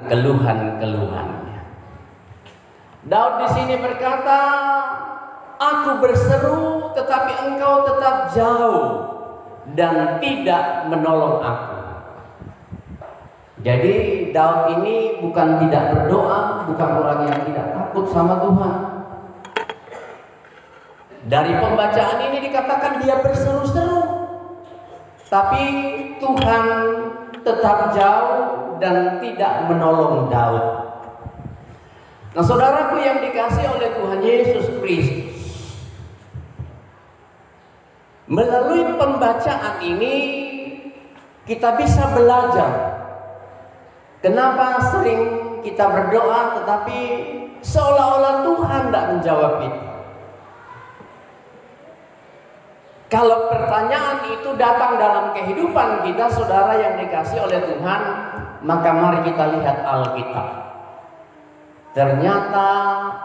keluhan-keluhannya. Daud di sini berkata, aku berseru tetapi engkau tetap jauh dan tidak menolong aku. Jadi Daud ini bukan tidak berdoa, bukan orang yang tidak takut sama Tuhan. Dari pembacaan ini dikatakan dia berseru-seru, tapi Tuhan tetap jauh dan tidak menolong Daud. Nah, saudaraku yang dikasihi oleh Tuhan Yesus Kristus, melalui pembacaan ini kita bisa belajar kenapa sering kita berdoa tetapi seolah-olah Tuhan tidak menjawab kita. Kalau pertanyaan itu datang dalam kehidupan kita, saudara yang dikasihi oleh Tuhan, maka mari kita lihat Alkitab. Ternyata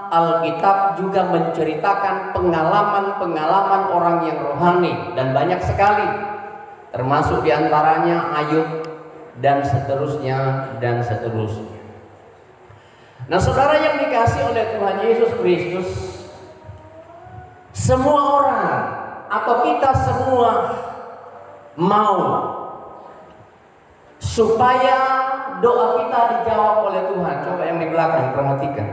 Alkitab juga menceritakan pengalaman-pengalaman orang yang rohani, dan banyak sekali, termasuk diantaranya Ayub dan seterusnya dan seterusnya. Nah, saudara yang dikasihi oleh Tuhan Yesus Kristus, semua orang atau kita semua mau supaya doa kita dijawab oleh Tuhan. Coba yang di belakang perhatikan.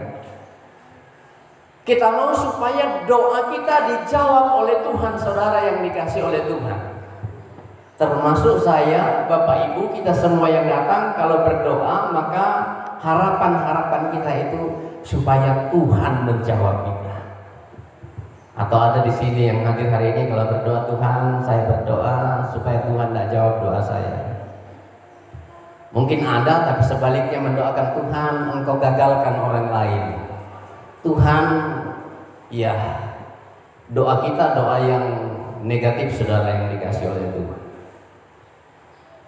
Kita mau supaya doa kita dijawab oleh Tuhan, saudara yang dikasihi oleh Tuhan. Termasuk saya, Bapak Ibu, kita semua yang datang kalau berdoa, maka harapan-harapan kita itu supaya Tuhan menjawab kita. Atau ada di sini yang hadir hari ini kalau berdoa, Tuhan, saya berdoa supaya Tuhan tidak jawab doa saya. Mungkin ada, tapi sebaliknya mendoakan, Tuhan, engkau gagalkan orang lain. Tuhan, ya, doa kita doa yang negatif, saudara yang dikasihi oleh Tuhan.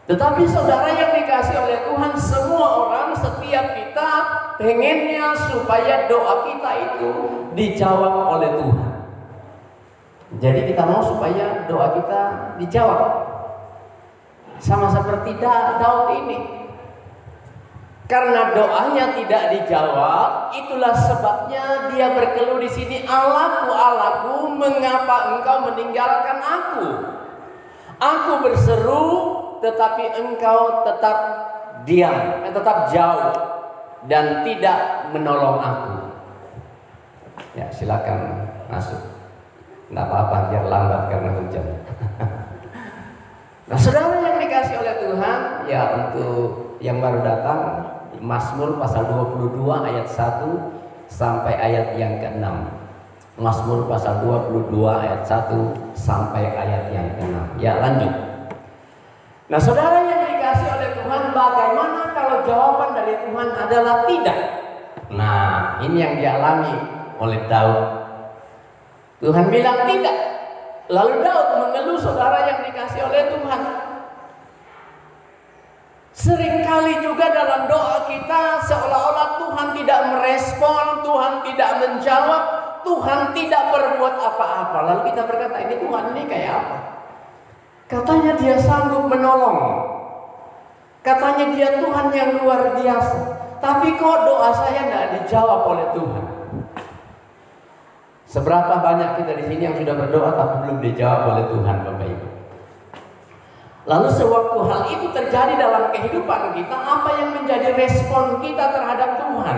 Tetapi saudara yang dikasihi oleh Tuhan, semua orang, setiap kita pengennya supaya doa kita itu dijawab oleh Tuhan. Jadi kita mau supaya doa kita dijawab. Sama seperti Daud ini. Karena doanya tidak dijawab, itulah sebabnya dia berkeluh di sini, Allahku, Allahku, mengapa engkau meninggalkan aku? Aku berseru, tetapi engkau tetap diam, tetap jauh dan tidak menolong aku. Ya, silakan masuk. Nggak apa-apa, biar lambat karena hujan. Nah, saudara yang dikasihi oleh Tuhan, ya, untuk yang baru datang, Mazmur pasal 22 ayat 1 sampai ayat yang ke-6. Mazmur pasal 22 ayat 1 sampai ayat yang ke-6. Ya, lanjut. Nah, saudara yang dikasihi oleh Tuhan, bagaimana kalau jawaban dari Tuhan adalah tidak? Nah, ini yang dialami oleh Daud. Tuhan bilang tidak. Lalu Daud mengeluh, saudara yang dikasihi oleh Tuhan. Seringkali juga dalam doa kita seolah-olah Tuhan tidak merespon, Tuhan tidak menjawab, Tuhan tidak berbuat apa-apa. Lalu kita berkata, ini Tuhan ini kayak apa? Katanya dia sanggup menolong. Katanya dia Tuhan yang luar biasa. Tapi kok doa saya tidak dijawab oleh Tuhan? Seberapa banyak kita di sini yang sudah berdoa tapi belum dijawab oleh Tuhan, Bapak Ibu? Lalu sewaktu hal itu terjadi dalam kehidupan kita, apa yang menjadi respon kita terhadap Tuhan?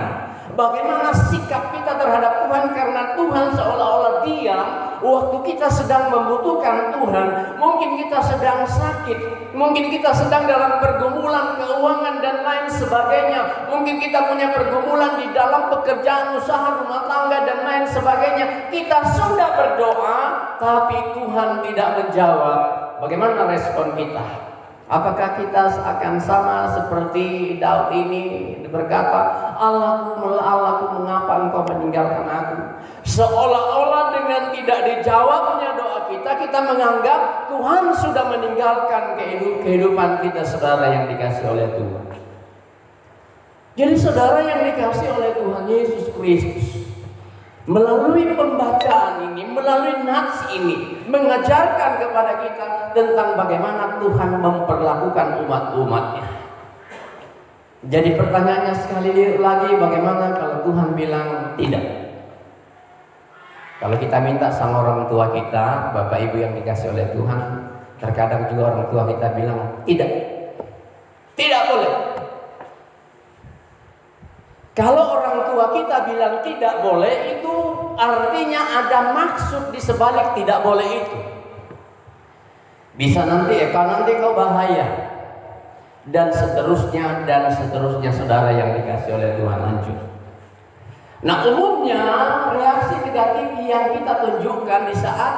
Bagaimana sikap kita terhadap Tuhan? Karena Tuhan seolah-olah diam waktu kita sedang membutuhkan Tuhan. Mungkin kita sedang sakit, mungkin kita sedang dalam pergumulan keuangan dan lain sebagainya. Mungkin kita punya pergumulan di dalam pekerjaan, usaha, rumah tangga dan lain sebagainya. Kita sudah berdoa, tapi Tuhan tidak menjawab. Bagaimana respon kita? Apakah kita akan sama seperti Daud ini berkata, Allahku, mengapa engkau meninggalkan aku? Seolah-olah dengan tidak dijawabnya doa kita, kita menganggap Tuhan sudah meninggalkan kehidupan kita, saudara yang dikasihi oleh Tuhan. Jadi saudara yang dikasihi oleh Tuhan Yesus Kristus, melalui pembacaan ini, melalui nats ini, mengajarkan kepada kita tentang bagaimana Tuhan memperlakukan umat-umatnya. Jadi pertanyaannya sekali lagi, bagaimana kalau Tuhan bilang tidak? Kalau kita minta sama orang tua kita, Bapak Ibu yang dikasih oleh Tuhan, terkadang juga orang tua kita bilang tidak. Tidak boleh. Kalau orang tua kita bilang tidak boleh, itu artinya ada maksud di sebalik tidak boleh itu. Bisa nanti kau bahaya. Dan seterusnya saudara yang dikasih oleh Tuhan, lanjut. Nah, umumnya reaksi negatif yang kita tunjukkan di saat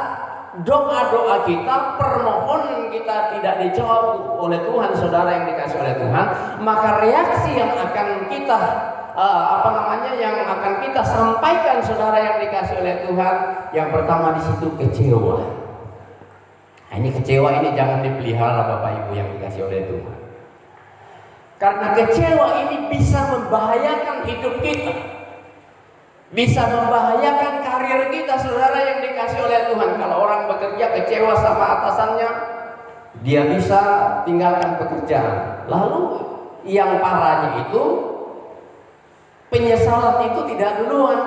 doa-doa kita, permohonan kita tidak dijawab oleh Tuhan, saudara yang dikasih oleh Tuhan, maka reaksi yang akan kita yang akan kita sampaikan, saudara yang dikasih oleh Tuhan, yang pertama di situ kecewa. Nah, ini kecewa ini jangan dipelihara Bapak Ibu yang dikasih oleh Tuhan. Karena kecewa ini bisa membahayakan hidup kita, bisa membahayakan karir kita, saudara yang dikasih oleh Tuhan. Kalau orang bekerja kecewa sama atasannya, dia bisa tinggalkan pekerjaan. Lalu yang parahnya itu, penyesalan itu tidak duluan.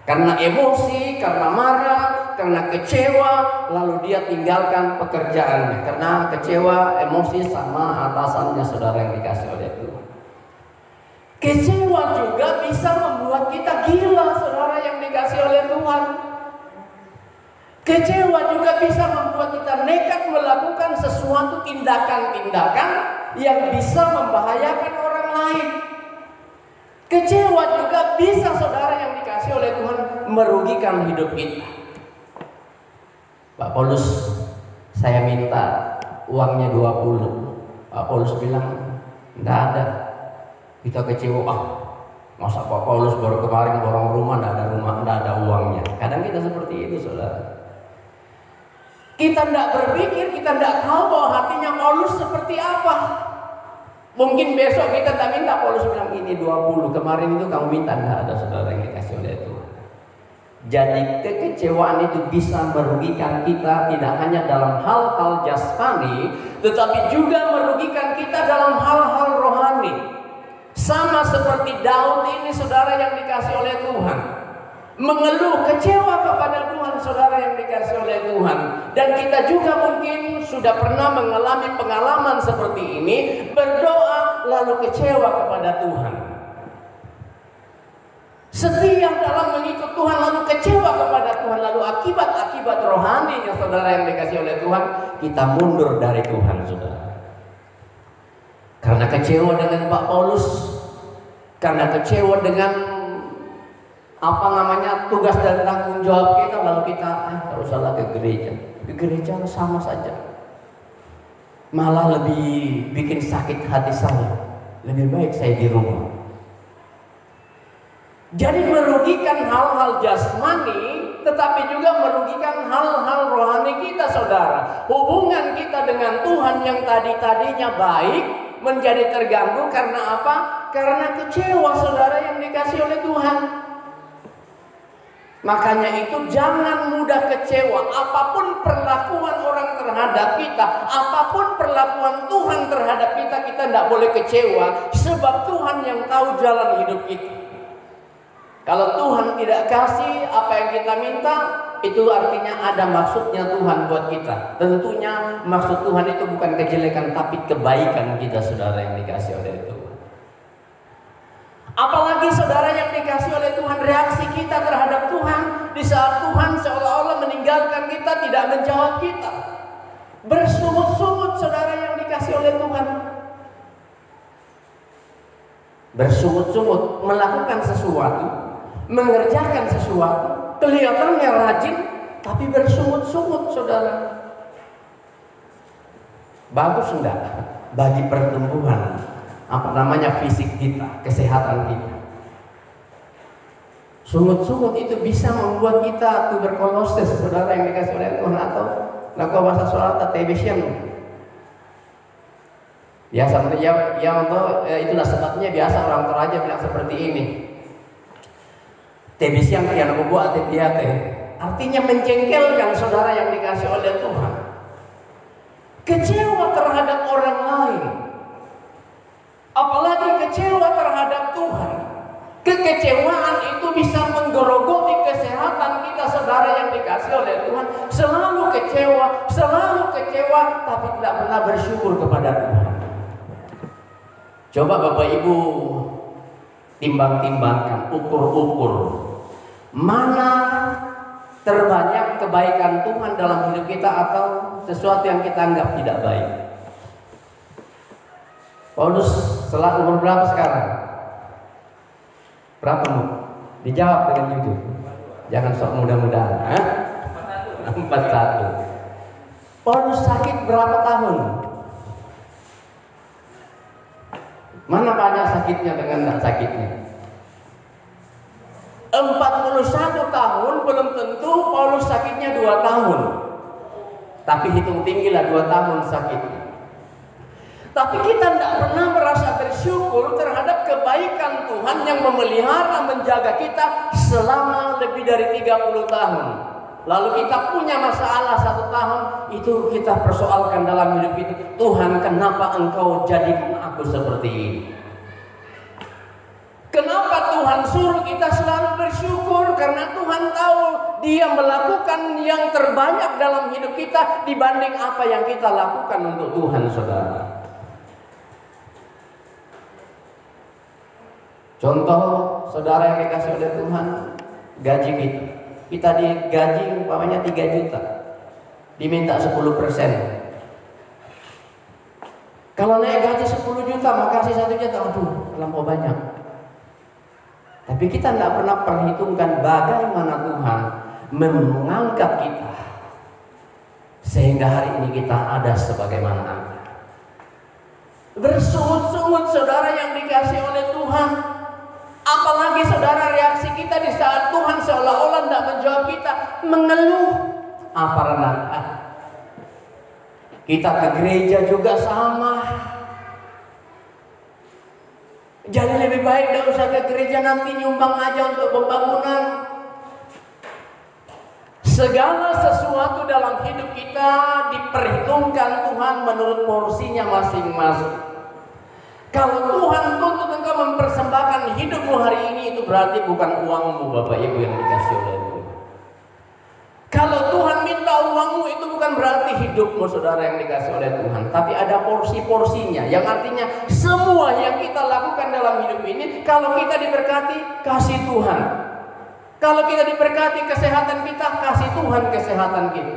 Karena emosi, karena marah, karena kecewa, lalu dia tinggalkan pekerjaannya. Karena kecewa, emosi sama atasannya, saudara yang dikasih oleh Tuhan. Kecewa juga bisa membuat kita gila, saudara yang dikasih oleh Tuhan. Kecewa juga bisa membuat kita nekat melakukan sesuatu tindakan-tindakan yang bisa membahayakan orang lain. Kecewa juga bisa, saudara yang dikasih oleh Tuhan, merugikan hidup kita. Pak Paulus, saya minta uangnya 20. Pak Paulus bilang, enggak ada. Kita kecewa, masa Pak Paulus baru kemarin borong rumah, enggak ada uangnya. Kadang kita seperti itu, saudara. Kita enggak berpikir, kita enggak tahu bahwa hatinya Paulus seperti apa. Mungkin besok kita tak minta, Paulus bilang ini 20, kemarin itu kamu minta, enggak ada, saudara yang dikasih oleh Tuhan. Jadi kekecewaan itu bisa merugikan kita tidak hanya dalam hal-hal jasmani, tetapi juga merugikan kita dalam hal-hal rohani. Sama seperti Daud ini, saudara yang dikasih oleh Tuhan, mengeluh kecewa kepada Tuhan, saudara yang dikasih oleh Tuhan. Dan kita juga mungkin sudah pernah mengalami pengalaman seperti ini, berdoa lalu kecewa kepada Tuhan. Setia dalam mengikut Tuhan lalu kecewa kepada Tuhan, lalu akibat rohani yang saudara yang dikasih oleh Tuhan, kita mundur dari Tuhan, saudara. Karena kecewa dengan Pak Paulus, karena kecewa dengan tugas dan tanggung jawab kita, lalu kita tak usahlah ke gereja. Di gereja sama saja, malah lebih bikin sakit hati saya. Lebih baik saya di rumah. Jadi merugikan hal-hal jasmani, tetapi juga merugikan hal-hal rohani kita, saudara. Hubungan kita dengan Tuhan yang tadinya baik menjadi terganggu karena apa? Karena kecewa, saudara yang dikasih oleh Tuhan. Makanya itu jangan mudah kecewa. Apapun perlakuan orang terhadap kita, apapun perlakuan Tuhan terhadap kita, kita tidak boleh kecewa. Sebab Tuhan yang tahu jalan hidup kita. Kalau Tuhan tidak kasih apa yang kita minta, itu artinya ada maksudnya Tuhan buat kita. Tentunya maksud Tuhan itu bukan kejelekan, tapi kebaikan kita, saudara yang dikasih oleh Tuhan. Apalagi saudara yang dikasih oleh Tuhan, reaksi kita terhadap Tuhan di saat Tuhan seolah-olah meninggalkan kita, tidak menjawab kita. Bersungut-sungut, saudara yang dikasih oleh Tuhan. Bersungut-sungut, melakukan sesuatu, mengerjakan sesuatu, kelihatannya rajin, tapi bersungut-sungut, saudara. Bagus enggak bagi pertumbuhan fisik kita, kesehatan kita? Sungut-sungut itu bisa membuat kita tuberkulosis, saudara yang dikasih oleh Tuhan, atau lakukan bahasa Suratta TBC. Biasa itulah sebabnya biasa orang Toraja bilang seperti ini. TBC yang kian buat artinya menjengkelkan, saudara yang dikasih oleh Tuhan. Kecewa terhadap orang lain. apalagi kecewa terhadap Tuhan. Kekecewaan itu bisa menggerogoti kesehatan kita, saudara yang dikasih oleh Tuhan. Selalu kecewa, tapi tidak pernah bersyukur kepada Tuhan. Coba Bapak Ibu timbang-timbangkan, ukur-ukur. Mana terbanyak kebaikan Tuhan dalam hidup kita atau sesuatu yang kita anggap tidak baik. Paulus setelah umur berapa sekarang? Berapa mu? Dijawab dengan jujur. Jangan sok mudah-mudahan. 41. Paulus sakit berapa tahun? Mana banyak sakitnya dengan tidak sakitnya? 41 tahun belum tentu Paulus sakitnya 2 tahun. Tapi hitung tinggilah 2 tahun sakitnya. Tapi kita tidak pernah merasa bersyukur terhadap kebaikan Tuhan yang memelihara, menjaga kita selama lebih dari 30 tahun. Lalu kita punya masalah 1 tahun, itu kita persoalkan dalam hidup itu. Tuhan, kenapa Engkau jadikan aku seperti ini? Kenapa Tuhan suruh kita selalu bersyukur? Karena Tuhan tahu Dia melakukan yang terbanyak dalam hidup kita dibanding apa yang kita lakukan untuk Tuhan, saudara. Contoh, saudara yang dikasih oleh Tuhan, gaji kita. Kita digaji umpamanya 3 juta. Diminta 10%. Kalau naik gaji 10 juta, makasih 1 juta. Aduh, terlampau banyak. Tapi kita tidak pernah perhitungkan bagaimana Tuhan mengangkat kita sehingga hari ini kita ada sebagaimana ada. Bersungut-sungut saudara yang dikasih oleh Tuhan. Apalagi saudara reaksi kita di saat Tuhan seolah-olah tidak menjawab kita, mengeluh. Apa rendah? Kita ke gereja juga sama. Jadi lebih baik tidak usah ke gereja, nanti nyumbang aja untuk pembangunan. Segala sesuatu dalam hidup kita diperhitungkan Tuhan menurut porsinya masing-masing. Kalau Tuhan tuntut engkau mempersembahkan hidupmu hari ini, itu berarti bukan uangmu Bapak Ibu yang dikasih oleh Tuhan. Kalau Tuhan minta uangmu, itu bukan berarti hidupmu saudara yang dikasih oleh Tuhan. Tapi ada porsi-porsinya, yang artinya semua yang kita lakukan dalam hidup ini, kalau kita diberkati, kasih Tuhan. Kalau kita diberkati kesehatan kita, kasih Tuhan kesehatan kita.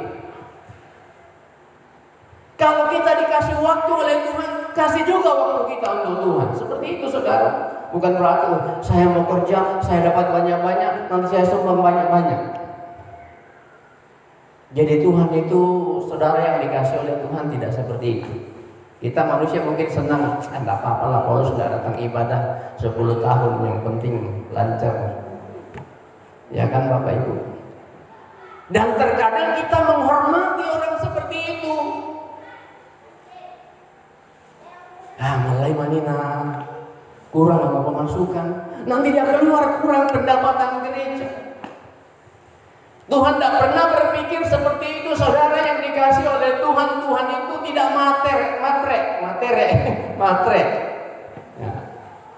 Kalau kita dikasih waktu oleh Tuhan, kasih juga waktu kita untuk Tuhan. Seperti itu saudara. Bukan berarti saya mau kerja, saya dapat banyak-banyak, nanti saya sumbang banyak-banyak. Jadi Tuhan itu saudara yang dikasih oleh Tuhan tidak seperti itu. Kita manusia mungkin senang, tidak apa-apa lah kalau sudah datang ibadah 10 tahun, yang penting lancar. Ya kan Bapak Ibu. Dan terkadang kita menghormati orang seperti itu. Mulai manina kurang sama pemasukan, nanti dia keluar kurang pendapatan gereja. Tuhan tidak pernah berpikir seperti itu, saudara yang dikasih oleh Tuhan. Tuhan itu tidak matre. Ya.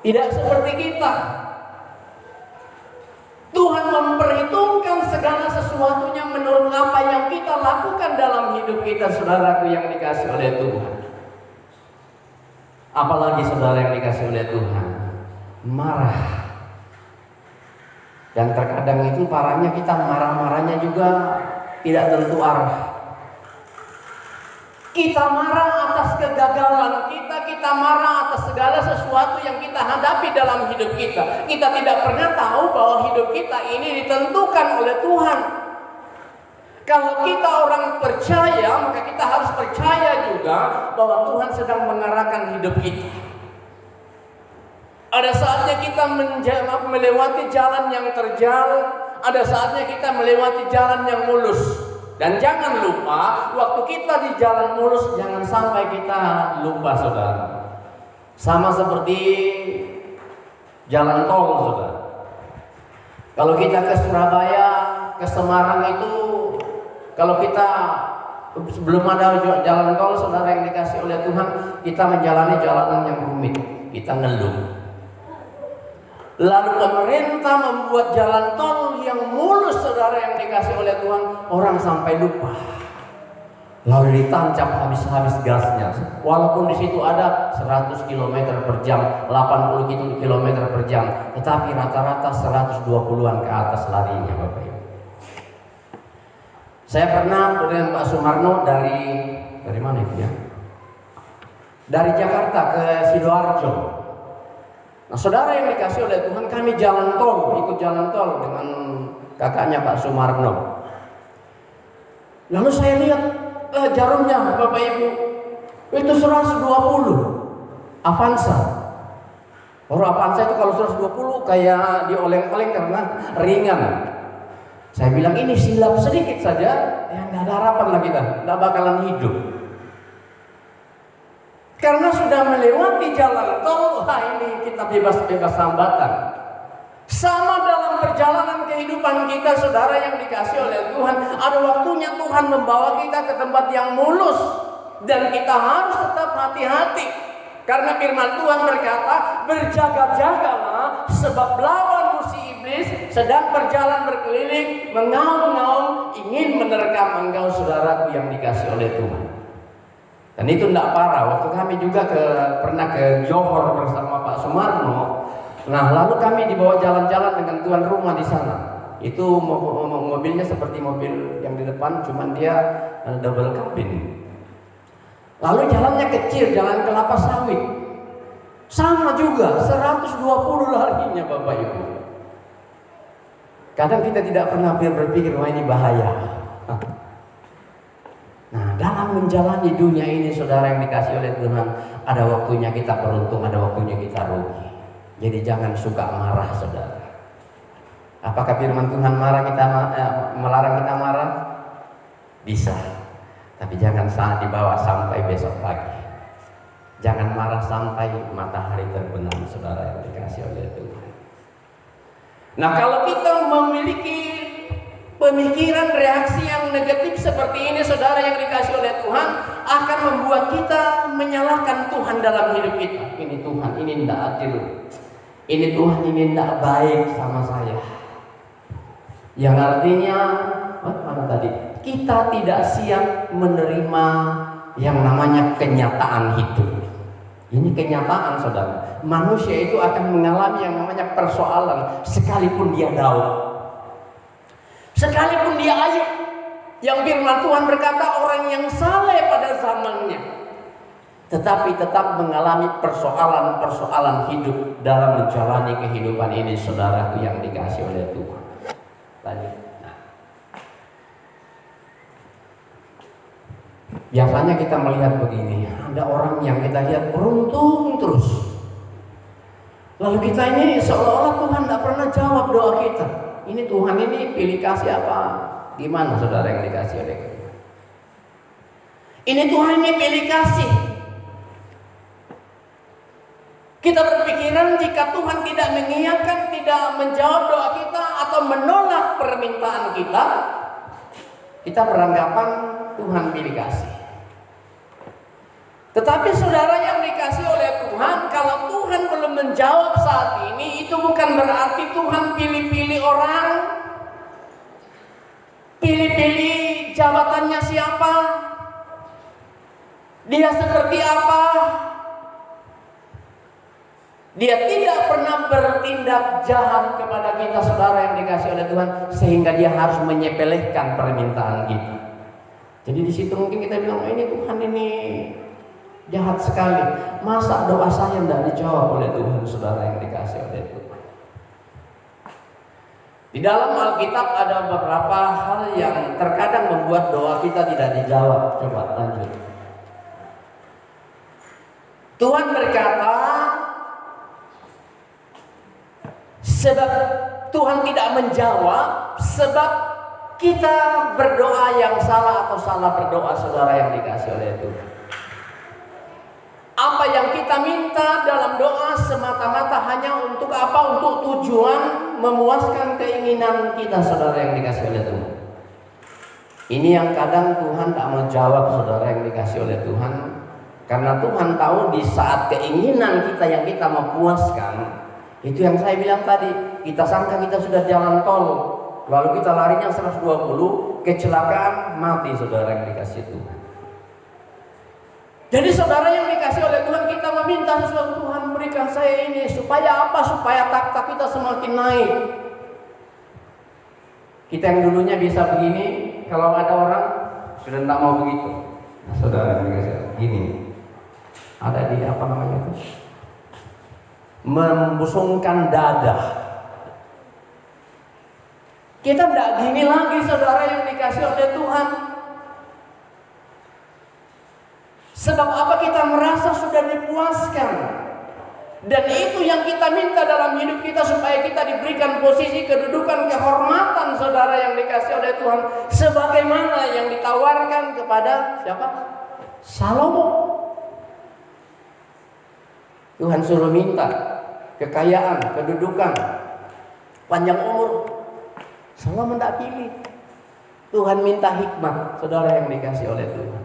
Tidak seperti kita. Tuhan memperhitungkan segala sesuatunya menurut apa yang kita lakukan dalam hidup kita, saudaraku yang dikasih oleh Tuhan. Apalagi saudara yang dikasih oleh Tuhan, marah. Dan terkadang itu parahnya kita marah-marahnya juga tidak tentu arah. Kita marah atas kegagalan kita marah atas segala sesuatu yang kita hadapi dalam hidup kita. Kita tidak pernah tahu bahwa hidup kita ini ditentukan oleh Tuhan. Kalau kita orang percaya, maka kita harus percaya juga bahwa Tuhan sedang mengarahkan hidup kita. Ada saatnya kita melewati jalan yang terjal, ada saatnya kita melewati jalan yang mulus. Dan jangan lupa, waktu kita di jalan mulus, jangan sampai kita lupa saudara. Sama seperti jalan tol saudara. Kalau kita ke Surabaya, ke Semarang itu, kalau kita belum ada jalan tol saudara yang dikasih oleh Tuhan, kita menjalani jalanan yang rumit. kita ngeluh. Lalu pemerintah membuat jalan tol yang mulus, saudara yang dikasih oleh Tuhan, orang sampai lupa. Lalu ditancap habis-habis gasnya. Walaupun di situ ada 100 km per jam, 80 km per jam, tetapi rata-rata 120-an ke atas larinya, Bapak Ibu. Saya pernah dengan Pak Sumarno dari mana itu ya? Dari Jakarta ke Sidoarjo. Nah, saudara yang dikasih oleh Tuhan, kami ikut jalan tol dengan kakaknya Pak Sumarno. Lalu saya lihat jarumnya, Bapak Ibu, itu 120 Avanza. Orang Avanza itu kalau 120 kayak dioleng-oleng karena ringan. Saya bilang ini silap sedikit saja, ya nggak ada harapan lah kita, nggak bakalan hidup. Karena sudah melewati jalan tol, ini kita bebas-bebas hambatan. Sama dalam perjalanan kehidupan kita, saudara yang dikasih oleh Tuhan, ada waktunya Tuhan membawa kita ke tempat yang mulus, dan kita harus tetap hati-hati. Karena firman Tuhan berkata, berjaga-jagalah sebab lawan musuh iblis sedang berjalan berkeliling, mengaum-ngaum ingin menerkam engkau, saudaraku yang dikasih oleh Tuhan. Dan itu tidak parah. Waktu kami juga pernah ke Johor bersama Pak Sumarno. Nah, lalu kami dibawa jalan-jalan dengan tuan rumah di sana. Itu mobilnya seperti mobil yang di depan, cuman dia double cabin. Lalu jalannya kecil, jalan kelapa sawit. Sama juga, 120 larinya, Bapak Ibu. Kadang kita tidak pernah berpikir, wah ini bahaya. Nah, dalam menjalani dunia ini, saudara yang dikasih oleh Tuhan, ada waktunya kita beruntung, ada waktunya kita rugi. Jadi jangan suka marah, saudara. Apakah firman Tuhan melarang kita marah? Bisa. Tapi jangan saat dibawa sampai besok pagi. Jangan marah sampai matahari terbenam, saudara yang dikasih oleh Tuhan. Nah, kalau kita memiliki pemikiran reaksi yang negatif seperti ini, saudara yang dikasih oleh Tuhan, akan membuat kita menyalahkan Tuhan dalam hidup kita. Ini Tuhan, ini tidak adil. Ini Tuhan, ini tidak baik sama saya. Yang artinya, mana tadi? Kita tidak siap menerima yang namanya kenyataan hidup. Ini kenyataan, saudara. Manusia itu akan mengalami yang namanya persoalan, sekalipun dia Daud. Sekalipun dia Ayub, yang firman Tuhan berkata orang yang saleh pada zamannya, tetapi tetap mengalami persoalan-persoalan hidup dalam menjalani kehidupan ini, saudaraku yang dikasih oleh Tuhan. Lanjut. Nah, biasanya kita melihat begini, ada orang yang kita lihat beruntung terus, lalu kita ini seolah-olah Tuhan tidak pernah jawab doa kita. Ini Tuhan ini pilih kasih apa? Gimana, saudara yang dikasih oleh Tuhan? Ini Tuhan ini pilih kasih. Kita berpikiran jika Tuhan tidak mengiyakan, tidak menjawab doa kita atau menolak permintaan kita, kita beranggapan Tuhan pilih kasih. Tetapi saudara yang dikasih oleh Tuhan, kalau Tuhan belum menjawab saat ini, itu bukan berarti Tuhan pilih-pilih orang, pilih-pilih jabatannya siapa, dia seperti apa. Dia tidak pernah bertindak jahat kepada kita, saudara yang dikasih oleh Tuhan, sehingga dia harus menyepelekan permintaan kita. Jadi di situ mungkin kita bilang, ini Tuhan ini jahat sekali. Masa doa saya tidak dijawab oleh Tuhan, saudara yang dikasih oleh Tuhan. Di dalam Alkitab ada beberapa hal yang terkadang membuat doa kita tidak dijawab. Coba lanjut. Tuhan berkata, sebab Tuhan tidak menjawab, sebab kita berdoa yang salah atau salah berdoa, saudara yang dikasih oleh Tuhan. Apa yang kita minta dalam doa semata-mata hanya untuk apa? Untuk tujuan memuaskan keinginan kita, saudara yang dikasih oleh Tuhan. Ini yang kadang Tuhan tak menjawab, saudara yang dikasih oleh Tuhan. Karena Tuhan tahu di saat keinginan kita yang kita mau puaskan, itu yang saya bilang tadi, kita sangka kita sudah jalan tol, lalu kita larinya 120, kecelakaan, mati saudara yang dikasih Tuhan. Jadi saudara yang dikasih oleh Tuhan, kita meminta sesuatu, Tuhan berikan saya ini, supaya apa? Supaya takhta kita semakin naik. Kita yang dulunya bisa begini, kalau ada orang sudah tidak mau begitu. Nah, saudara yang dikasih gini, ada di apa namanya itu? Membusungkan dada. Kita tidak gini lagi saudara yang dikasih oleh Tuhan. Sebab apa? Kita merasa sudah dipuaskan. Dan itu yang kita minta dalam hidup kita, supaya kita diberikan posisi, kedudukan, kehormatan saudara yang dikasih oleh Tuhan, sebagaimana yang ditawarkan kepada siapa? Salomo. Tuhan suruh minta kekayaan, kedudukan, panjang umur. Salomo tidak pilih. Tuhan minta hikmat, saudara yang dikasih oleh Tuhan.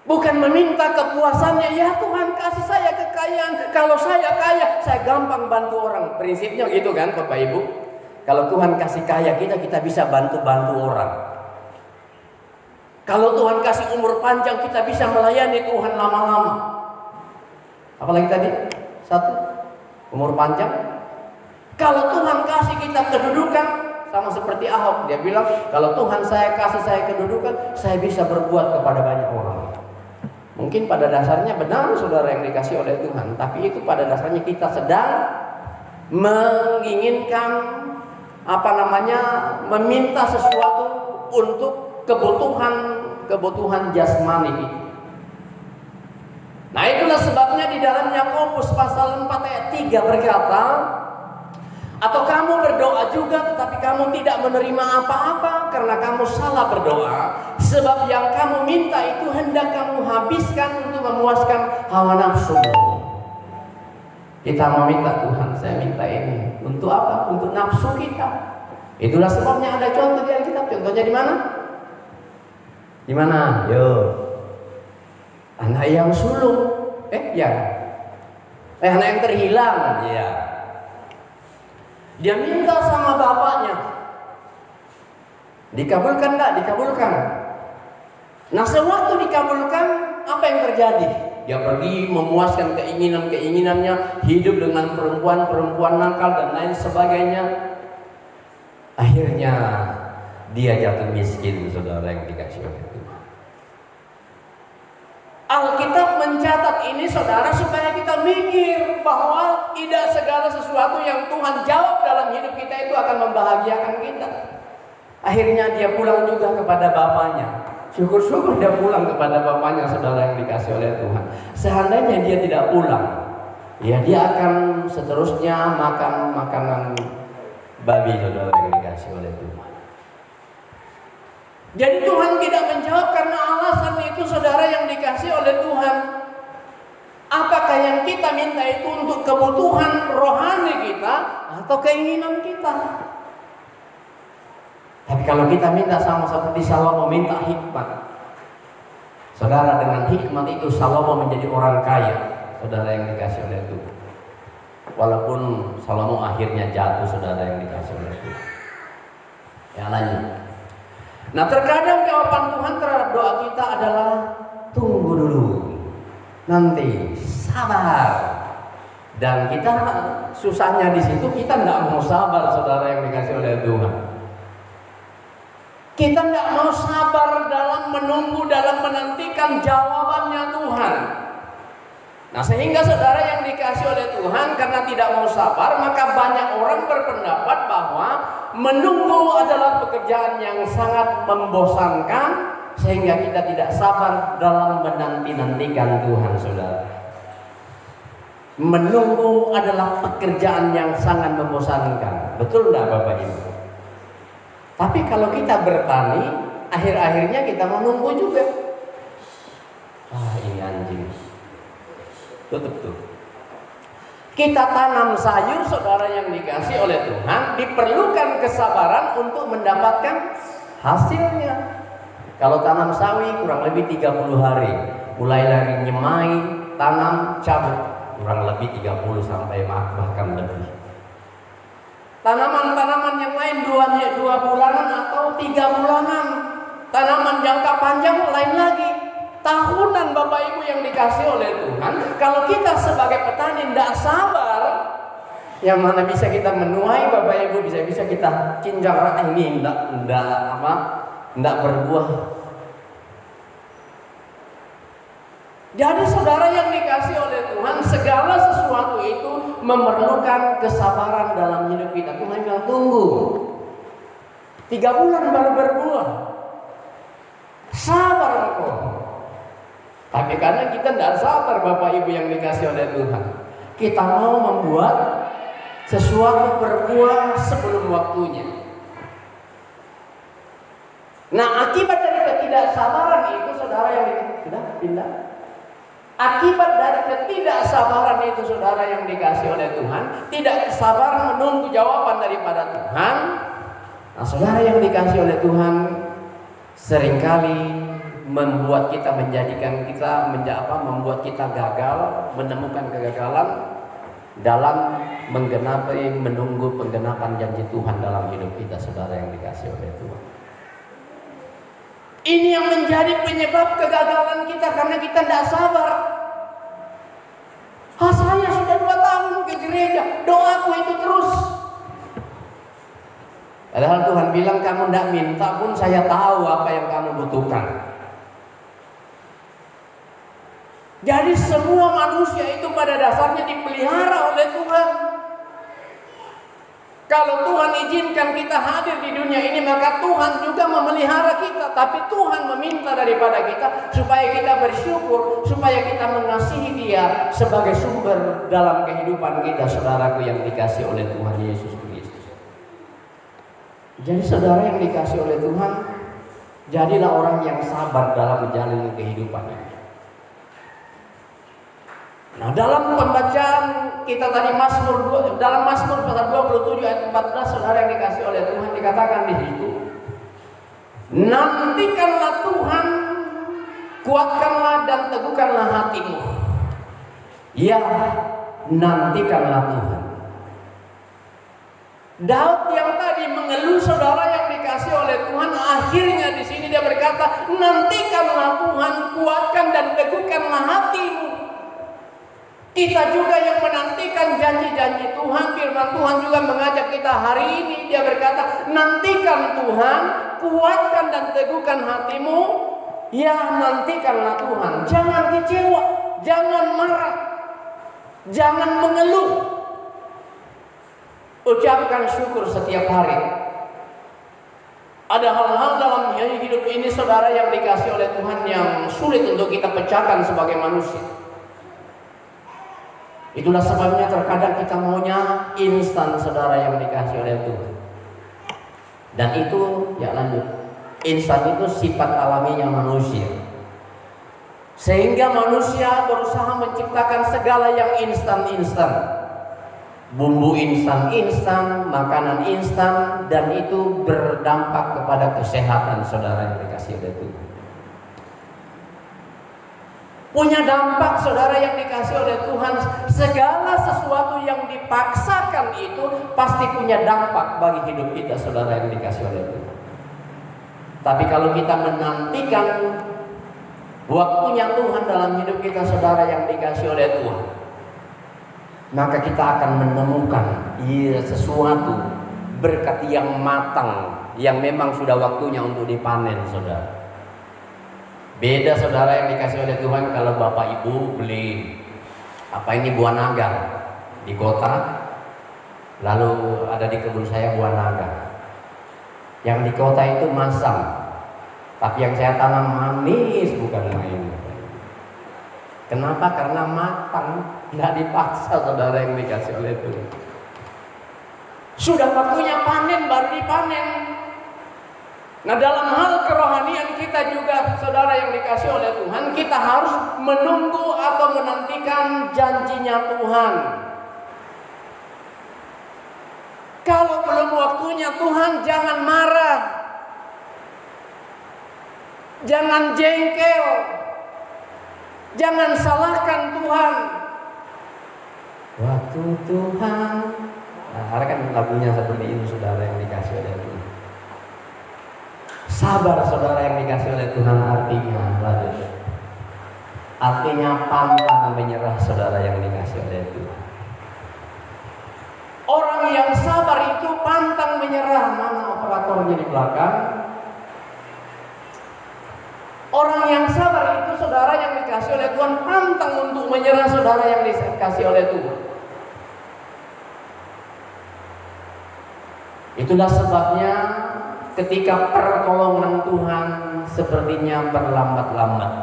Bukan meminta kepuasannya, ya Tuhan kasih saya kekayaan, kalau saya kaya, saya gampang bantu orang. Prinsipnya gitu kan Bapak Ibu. Kalau Tuhan kasih kaya kita bisa bantu-bantu orang. Kalau Tuhan kasih umur panjang, kita bisa melayani Tuhan lama-lama. Apalagi tadi? Satu, umur panjang. Kalau Tuhan kasih kita kedudukan, sama seperti Ahok, dia bilang, kalau Tuhan saya kasih saya kedudukan, saya bisa berbuat kepada banyak orang. Mungkin pada dasarnya benar saudara yang dikasih oleh Tuhan, tapi itu pada dasarnya kita sedang menginginkan meminta sesuatu untuk kebutuhan jasmani kita. Nah, itulah sebabnya di dalam Yakobus pasal 4 ayat 3 berkata, atau kamu berdoa juga tetapi kamu tidak menerima apa-apa karena kamu salah berdoa, sebab yang kamu minta itu hendak kamu habiskan untuk memuaskan hawa nafsu. Kita meminta, Tuhan saya minta ini untuk apa? Untuk nafsu kita. Itulah sebabnya ada contoh di Alkitab. Contohnya di mana? Di mana? Yo. Anak yang sulung. Anak yang terhilang. Ya. Dia minta sama bapaknya. Dikabulkan enggak? Dikabulkan. Nah, sewaktu dikabulkan, apa yang terjadi? Dia pergi memuaskan keinginannya, hidup dengan perempuan-perempuan nakal dan lain sebagainya. Akhirnya dia jatuh miskin, saudara yang dikasih oleh Tuhan. Alkitab mencatat ini saudara supaya kita mikir bahwa tidak segala sesuatu yang Tuhan jawab dalam hidup kita itu akan membahagiakan kita. Akhirnya dia pulang juga kepada bapaknya. Syukur-syukur dia pulang kepada bapaknya, saudara yang dikasih oleh Tuhan. Seandainya dia tidak pulang, ya dia akan seterusnya makan makanan babi, saudara yang dikasih oleh Tuhan. Jadi Tuhan tidak menjawab karena alasan itu, saudara yang dikasih oleh Tuhan. Apakah yang kita minta itu untuk kebutuhan rohani kita atau keinginan kita? Tapi kalau kita minta sama seperti Salomo minta hikmat, saudara, dengan hikmat itu Salomo menjadi orang kaya, saudara yang dikasih oleh Tuhan. Walaupun Salomo akhirnya jatuh, saudara yang dikasih oleh Tuhan. Yang lanjut. Nah, terkadang jawaban Tuhan terhadap doa kita adalah tunggu dulu, nanti sabar. Dan kita susahnya di situ, kita tidak mau sabar, saudara yang dikasih oleh Tuhan. Kita tidak mau sabar dalam menunggu, dalam menantikan jawabannya Tuhan. Nah, sehingga saudara yang dikasih oleh Tuhan, karena tidak mau sabar, maka banyak orang berpendapat bahwa menunggu adalah pekerjaan yang sangat membosankan, sehingga kita tidak sabar dalam menanti-nantikan Tuhan, saudara. Menunggu adalah pekerjaan yang sangat membosankan. Betul tidak Bapak Ibu? Tapi kalau kita bertani, akhir-akhirnya kita menunggu juga. Ini anjing. Tutup tuh. Kita tanam sayur, saudara yang dikasih oleh Tuhan, diperlukan kesabaran untuk mendapatkan hasilnya. Kalau tanam sawi kurang lebih 30 hari. Mulai dari nyemai, tanam, cabut, kurang lebih 30 sampai bahkan lebih. Tanaman-tanaman yang lain 2 bulanan atau 3 bulanan. Tanaman jangka panjang lain lagi. Tahunan Bapak Ibu yang dikasih oleh Tuhan. Kalau kita sebagai petani tidak sabar, yang mana bisa kita menuai Bapak Ibu, bisa kita cinjak ini tidak berbuah. Jadi saudara yang dikasih oleh Tuhan, segala sesuatu itu memerlukan kesabaran dalam hidup kita. Tuhan bilang tunggu 3 bulan baru berbuah. Sabar engkau. Tapi karena kita tidak sabar Bapak Ibu yang dikasih oleh Tuhan, kita mau membuat sesuatu berbuah sebelum waktunya. Nah, akibat dari ketidaksabaran itu saudara yang sudah pindah. Akibat dari ketidaksabaran itu saudara yang dikasih oleh Tuhan, tidak sabar menunggu jawaban daripada Tuhan. Nah, saudara yang dikasih oleh Tuhan, seringkali membuat kita membuat kita gagal, menemukan kegagalan dalam menunggu penggenapan janji Tuhan dalam hidup kita, saudara yang dikasih oleh Tuhan. Ini yang menjadi penyebab kegagalan kita karena kita tidak sabar. Saya sudah 2 tahun ke gereja, doaku itu terus. Padahal Tuhan bilang kamu tidak minta pun saya tahu apa yang kamu butuhkan. Jadi semua manusia itu pada dasarnya dipelihara oleh Tuhan. Kalau Tuhan izinkan kita hadir di dunia ini, maka Tuhan juga memelihara kita. Tapi Tuhan meminta daripada kita supaya kita bersyukur, supaya kita mengasihi Dia sebagai sumber dalam kehidupan kita, saudaraku yang dikasih oleh Tuhan Yesus Kristus. Jadi saudara yang dikasih oleh Tuhan, jadilah orang yang sabar dalam menjalani kehidupan ini. Nah, dalam pembacaan kita tadi dalam Mazmur pasal 27 ayat 14, saudara yang dikasih oleh Tuhan, dikatakan di situ, nantikanlah Tuhan, kuatkanlah dan teguhkanlah hatimu. Ya, nantikanlah Tuhan. Daud yang tadi mengeluh, saudara yang dikasih oleh Tuhan, akhirnya di sini dia berkata, nantikanlah Tuhan, kuatkan dan teguhkanlah hatimu. Kita juga yang menantikan janji-janji Tuhan. Firman Tuhan juga mengajak kita hari ini. Dia berkata, nantikan Tuhan, kuatkan dan teguhkan hatimu. Ya, nantikanlah Tuhan. Jangan kecewa, jangan marah, jangan mengeluh. Ucapkan syukur setiap hari. Ada hal-hal dalam hidup ini, saudara yang dikasih oleh Tuhan, yang sulit untuk kita pecahkan sebagai manusia. Itulah sebabnya terkadang kita maunya instan, saudara yang dikasih oleh Tuhan. Dan itu, ya lanjut, instan itu sifat alaminya manusia. Sehingga manusia berusaha menciptakan segala yang instan-instan. Bumbu instan-instan, makanan instan, dan itu berdampak kepada kesehatan saudara yang dikasih oleh Tuhan. Punya dampak, saudara yang dikasih oleh Tuhan. Segala sesuatu yang dipaksakan itu pasti punya dampak bagi hidup kita, saudara yang dikasih oleh Tuhan. Tapi kalau kita menantikan waktunya Tuhan dalam hidup kita, saudara yang dikasih oleh Tuhan, maka kita akan menemukan sesuatu berkat yang matang, yang memang sudah waktunya untuk dipanen, saudara. Beda, saudara yang dikasih oleh Tuhan, kalau Bapak Ibu beli buah naga di kota, lalu ada di kebun saya buah naga. Yang di kota itu masam, tapi yang saya tanam manis, bukan main. Kenapa? Karena matang, tidak dipaksa, saudara yang dikasih oleh Tuhan. Sudah waktunya panen, baru dipanen. Nah, dalam hal kerohanian kita juga, saudara yang dikasih oleh Tuhan, kita harus menunggu atau menantikan janjinya Tuhan. Kalau belum waktunya Tuhan, jangan marah. Jangan jengkel. Jangan salahkan Tuhan. Waktu Tuhan. Nah, karena kan lagunya seperti itu, saudara yang dikasih oleh Tuhan. Sabar, saudara yang dikasih oleh Tuhan, artinya pantang menyerah, saudara yang dikasih oleh Tuhan. Orang yang sabar itu pantang menyerah. Mana operatornya di belakang? Orang yang sabar itu, saudara yang dikasih oleh Tuhan, pantang untuk menyerah, saudara yang dikasih oleh Tuhan. Itulah sebabnya ketika pertolongan Tuhan sepertinya berlambat-lambat,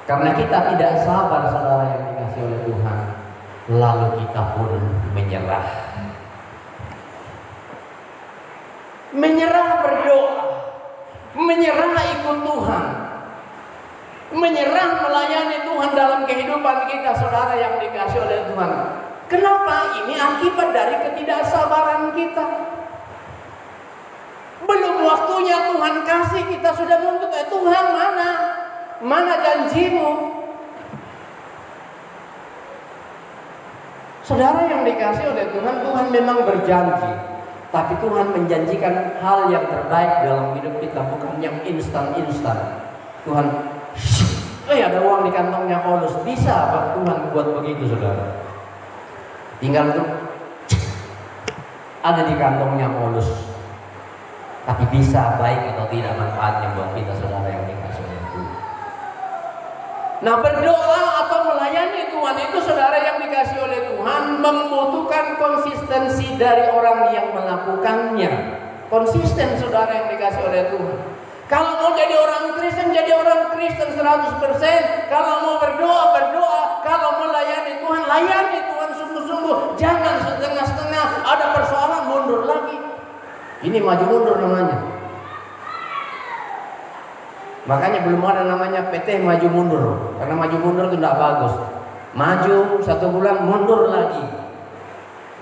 karena kita tidak sabar, saudara yang dikasih oleh Tuhan, lalu kita pun menyerah. Menyerah berdoa, menyerah ikut Tuhan, menyerah melayani Tuhan dalam kehidupan kita, saudara yang dikasih oleh Tuhan. Kenapa? Ini akibat dari ketidaksabaran kita. Belum waktunya Tuhan kasih, kita sudah nuntut, Tuhan mana janjimu? Saudara yang dikasih oleh Tuhan, Tuhan memang berjanji, tapi Tuhan menjanjikan hal yang terbaik dalam hidup kita, bukan yang instan-instan. Tuhan, ada uang di kantongnya Paulus, bisa apa Tuhan buat begitu, saudara? Tinggal itu ada di kantongnya Paulus, tapi bisa baik atau tidak manfaatnya buat kita, saudara yang dikasih oleh Tuhan. Nah, berdoa atau melayani Tuhan itu, saudara yang dikasih oleh Tuhan, membutuhkan konsistensi dari orang yang melakukannya. Konsisten, saudara yang dikasih oleh Tuhan. Kalau mau jadi orang Kristen, jadi orang Kristen 100%. Kalau mau berdoa, berdoa. Kalau melayani Tuhan, layani Tuhan sungguh-sungguh. Jangan setengah-setengah, ada persoalan mundur lagi. Ini maju mundur namanya. Makanya belum ada namanya PT maju mundur, karena maju mundur itu tidak bagus. Maju 1 bulan, mundur lagi.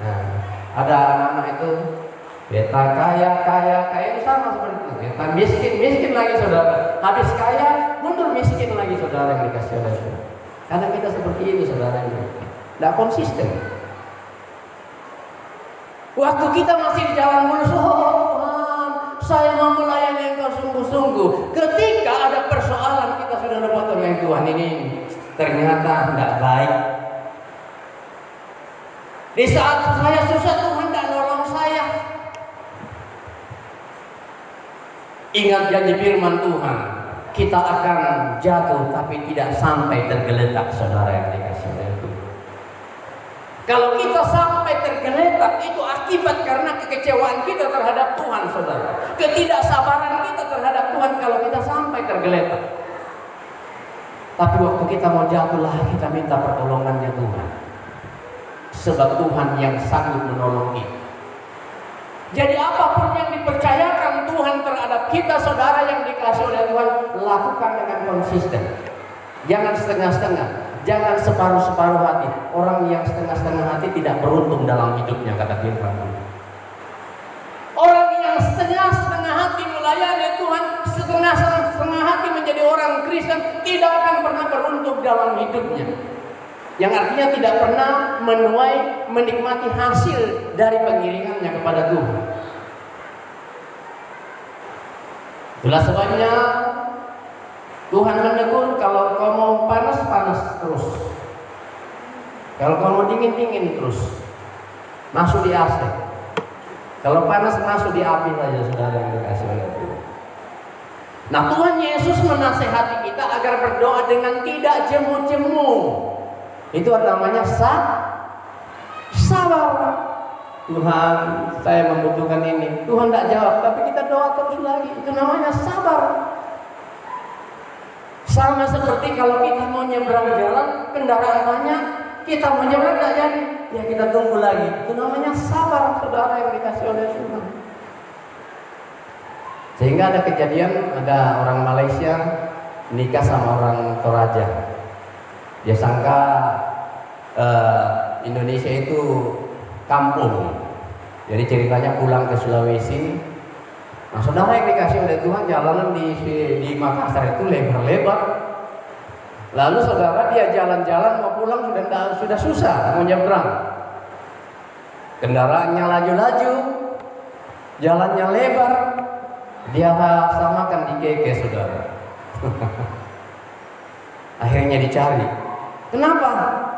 Nah, ada anak-anak itu beta kaya itu sama seperti itu. Beta miskin lagi, saudara. Habis kaya, mundur miskin lagi, saudara yang dikasih oleh Tuhan. Karena kita seperti itu, saudara, tidak konsisten. Waktu kita masih di jalan mulus, Tuhan, saya mau melayani Engkau sungguh-sungguh. Ketika ada persoalan, kita sudah dapat dengan Tuhan, ini ternyata tidak baik. Di saat saya susah, Tuhan tidak nolong saya. Ingat janji firman Tuhan, kita akan jatuh tapi tidak sampai tergeletak, saudara yang dikasih oleh Tuhan. Kalau kita sampai tergeletak, itu akibat karena kekecewaan kita terhadap Tuhan, saudara. Ketidaksabaran kita terhadap Tuhan kalau kita sampai tergeletak. Tapi waktu kita mau jatuhlah, kita minta pertolongannya Tuhan. Sebab Tuhan yang sanggup menolong kita. Jadi apapun yang dipercayakan Tuhan terhadap kita, saudara yang dikasih oleh Tuhan, lakukan dengan konsisten. Jangan setengah-setengah, jangan separuh-separuh hati. Orang yang setengah-setengah hati tidak beruntung dalam hidupnya, kata firman Tuhan. Orang yang setengah-setengah hati melayani Tuhan, setengah-setengah hati menjadi orang Kristen, tidak akan pernah beruntung dalam hidupnya. Yang artinya tidak pernah menuai, menikmati hasil dari pengiringannya kepada Tuhan. Itulah sebabnya Tuhan menegur, kalau kau mau panas, panas terus. Kalau kau mau dingin, dingin terus. Masuk di AC. Kalau panas, masuk di api saja, saudara yang dikasih oleh Tuhan. Nah, Tuhan Yesus menasehati kita agar berdoa dengan tidak jemu-jemu. Itu namanya sabar. Tuhan, saya membutuhkan ini. Tuhan tidak jawab, tapi kita doa terus lagi. Itu namanya sabar. Sama seperti kalau kita mau nyebrang jalan, kendaraan banyak, kita mau nyebrang tidak jadi, ya kita tunggu lagi. Itu namanya sabar, saudara yang dikasih oleh Tuhan. Sehingga ada kejadian, ada orang Malaysia nikah sama orang Toraja. Dia sangka Indonesia itu kampung. Jadi ceritanya pulang ke Sulawesi, Nah, saudara yang dikasih oleh Tuhan, jalanan di Makassar itu lebar-lebar. Lalu saudara dia jalan-jalan mau pulang sudah susah mau nyebrang. Kendaraannya laju-laju, jalannya lebar, dia samakan di keke saudara. Akhirnya dicari. Kenapa?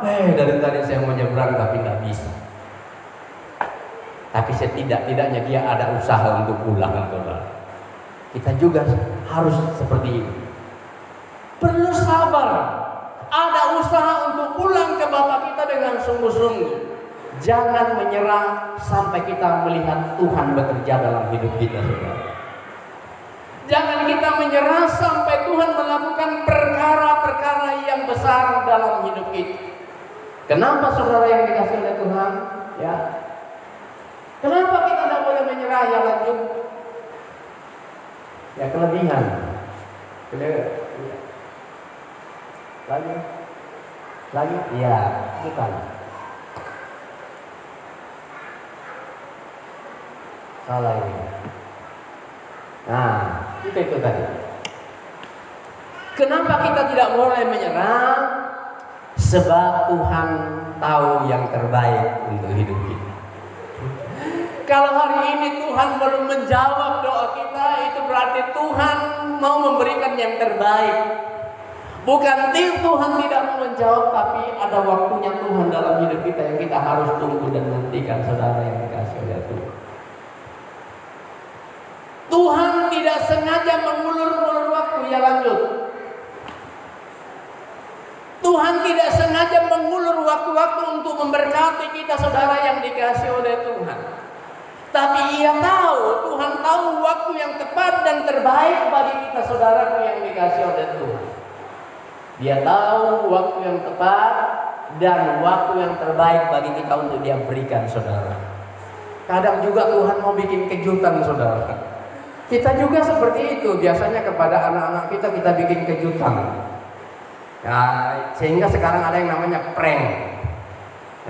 Dari tadi saya mau nyebrang tapi nggak bisa. Tapi setidak-tidaknya dia ada usaha untuk pulang, saudara. Kita juga harus seperti itu. Perlu sabar. Ada usaha untuk pulang ke Bapa kita dengan sungguh-sungguh. Jangan menyerah sampai kita melihat Tuhan bekerja dalam hidup kita, saudara. Jangan kita menyerah sampai Tuhan melakukan perkara-perkara yang besar dalam hidup kita. Kenapa saudara yang dikasih oleh Tuhan? Ya. Kenapa kita tidak boleh menyerah? Ya lanjut. Ya kelebihan. Lagi? Ya, bukan. Salah ini. Nah, itu tadi. Kenapa kita tidak boleh menyerah? Sebab Tuhan tahu yang terbaik untuk hidup kita. Kalau hari ini Tuhan belum menjawab doa kita, itu berarti Tuhan mau memberikan yang terbaik. Bukan Tuhan tidak mau menjawab, tapi ada waktunya Tuhan dalam hidup kita yang kita harus tunggu dan nantikan, saudara yang dikasih oleh Tuhan. Tuhan tidak sengaja mengulur-ulur waktu. Ya lanjut. Tuhan tidak sengaja mengulur waktu-waktu untuk memberkati kita, saudara yang dikasih oleh Tuhan. Tapi Ia tahu, Tuhan tahu waktu yang tepat dan terbaik bagi kita, saudaraku yang dikasih oleh Tuhan. Dia tahu waktu yang tepat dan waktu yang terbaik bagi kita untuk Dia berikan, saudara. Kadang juga Tuhan mau bikin kejutan, saudara. Kita juga seperti itu. Biasanya kepada anak-anak kita bikin kejutan. Nah, sehingga sekarang ada yang namanya prank.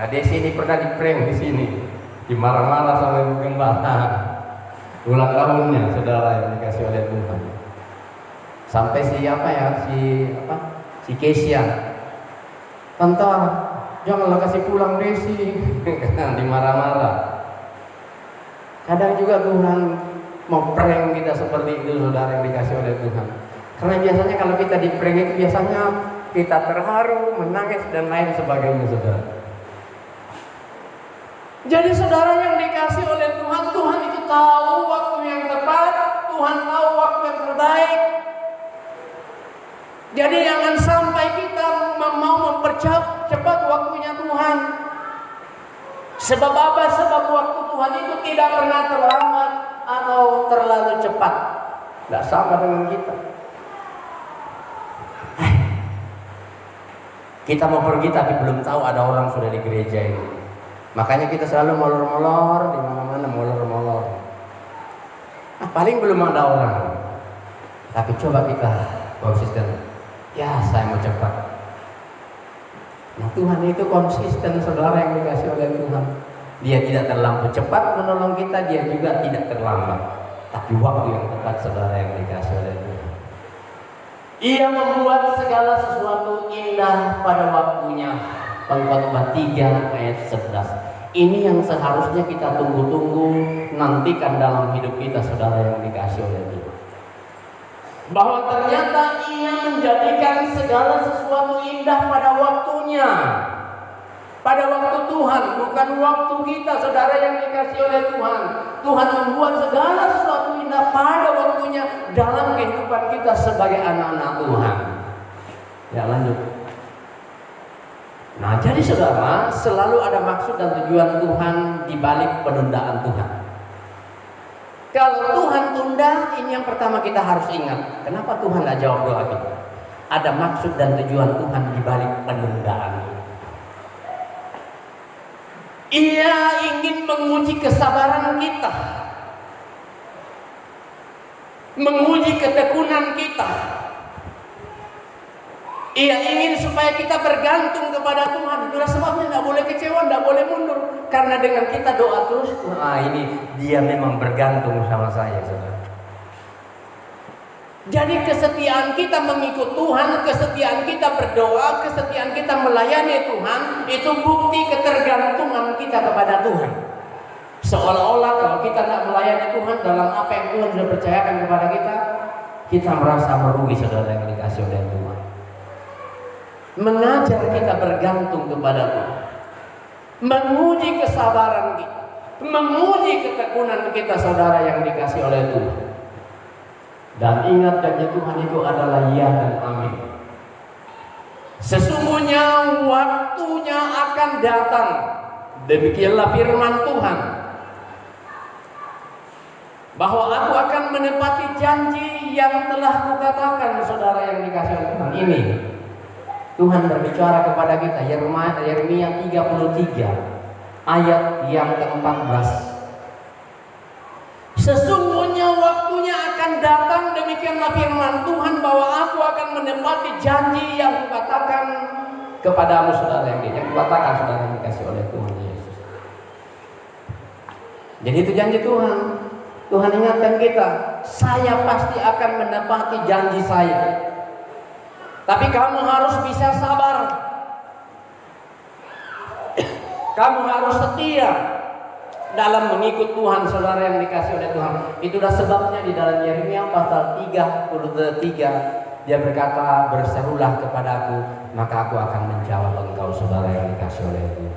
Nah, di sini pernah di prank di sini. Dimarah-marah sama ibu gembala. Ulang tahunnya, saudara yang dikasih oleh Tuhan. Sampai si Kesia. Tante, janganlah kasih pulang Desi. Dimarah-marah. Kadang juga Tuhan mau prank kita seperti itu, saudara yang dikasih oleh Tuhan. Karena biasanya kalau kita di prank itu biasanya kita terharu, menangis dan lain sebagainya, saudara. Jadi saudara yang dikasih oleh Tuhan, Tuhan itu tahu waktu yang tepat, Tuhan tahu waktu yang terbaik. Jadi jangan sampai kita mau mempercepat waktunya Tuhan. Sebab apa? Sebab waktu Tuhan itu tidak pernah terlambat atau terlalu cepat. Tidak sama dengan kita. Kita mau pergi tapi belum tahu ada orang sudah di gereja ini. Makanya kita selalu molor-molor, di mana-mana molor-molor. Paling belum ada orang. Tapi coba kita konsisten. Ya, saya mau cepat. Nah, Tuhan itu konsisten, saudara yang dikasih oleh Tuhan. Dia tidak terlampau cepat menolong kita, dia juga tidak terlambat. Tapi waktu yang tepat, saudara yang dikasih oleh Tuhan. Ia membuat segala sesuatu indah pada waktunya. Pengkhotbah 3 ayat 11. Ini yang seharusnya kita tunggu-tunggu, nantikan dalam hidup kita, saudara yang dikasih oleh Tuhan. Bahwa ternyata Ia menjadikan segala sesuatu indah pada waktunya. Pada waktu Tuhan, bukan waktu kita, saudara yang dikasih oleh Tuhan. Tuhan membuat segala sesuatu indah pada waktunya dalam kehidupan kita sebagai anak-anak Tuhan. Ya, lanjut. Nah, jadi saudara, selalu ada maksud dan tujuan Tuhan di balik penundaan Tuhan. Kalau Tuhan tunda, ini yang pertama kita harus ingat. Kenapa Tuhan tidak jawab doa kita? Ada maksud dan tujuan Tuhan di balik penundaan. Ia ingin menguji kesabaran kita, menguji ketekunan kita. Ia ingin supaya kita bergantung kepada Tuhan. Itulah sebabnya tidak boleh kecewa, tidak boleh mundur. Karena dengan kita doa terus, ini dia memang bergantung sama saya, saudara. Jadi kesetiaan kita mengikut Tuhan, kesetiaan kita berdoa, kesetiaan kita melayani Tuhan, itu bukti ketergantungan kita kepada Tuhan. Seolah-olah kalau kita tidak melayani Tuhan dalam apa yang Tuhan sudah percayakan kepada kita merasa merugi, saudara yang dikasih oleh Tuhan. Mengajar kita bergantung kepada Tuhan, menguji kesabaran kita, menguji ketekunan kita, saudara yang dikasih oleh Tuhan. Dan ingat, janji Tuhan itu adalah ya dan amin. Sesungguhnya waktunya akan datang, demikianlah firman Tuhan, bahwa aku akan menepati janji yang telah kukatakan, saudara yang dikasih oleh Tuhan. Ini Tuhan berbicara kepada kita, Yeremia 33 ayat yang ke-14. Sesungguhnya waktunya akan datang, demikianlah firman Tuhan, bahwa aku akan menepati janji yang kukatakan kepadamu, saudara yang kukatakan, saudara yang dikasih oleh Tuhan Yesus. Jadi itu janji Tuhan. Tuhan ingatkan kita, saya pasti akan menepati janji saya. Tapi kamu harus bisa sabar. Kamu harus setia dalam mengikut Tuhan, saudara yang dikasih oleh Tuhan. Itulah sebabnya di dalam Yeremia pasal 33 dia berkata, berserulah kepadaku, maka aku akan menjawab engkau, saudara yang dikasih oleh Tuhan.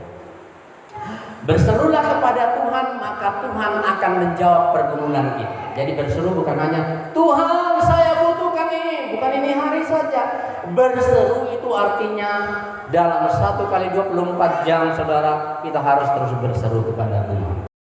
Berserulah kepada Tuhan, maka Tuhan akan menjawab pergumulan kita. Jadi berseru bukan hanya Tuhan saya butuhkan ini, bukan ini hari saja. Berseru itu artinya dalam 1 kali 24 jam, saudara, kita harus terus berseru kepada Tuhan.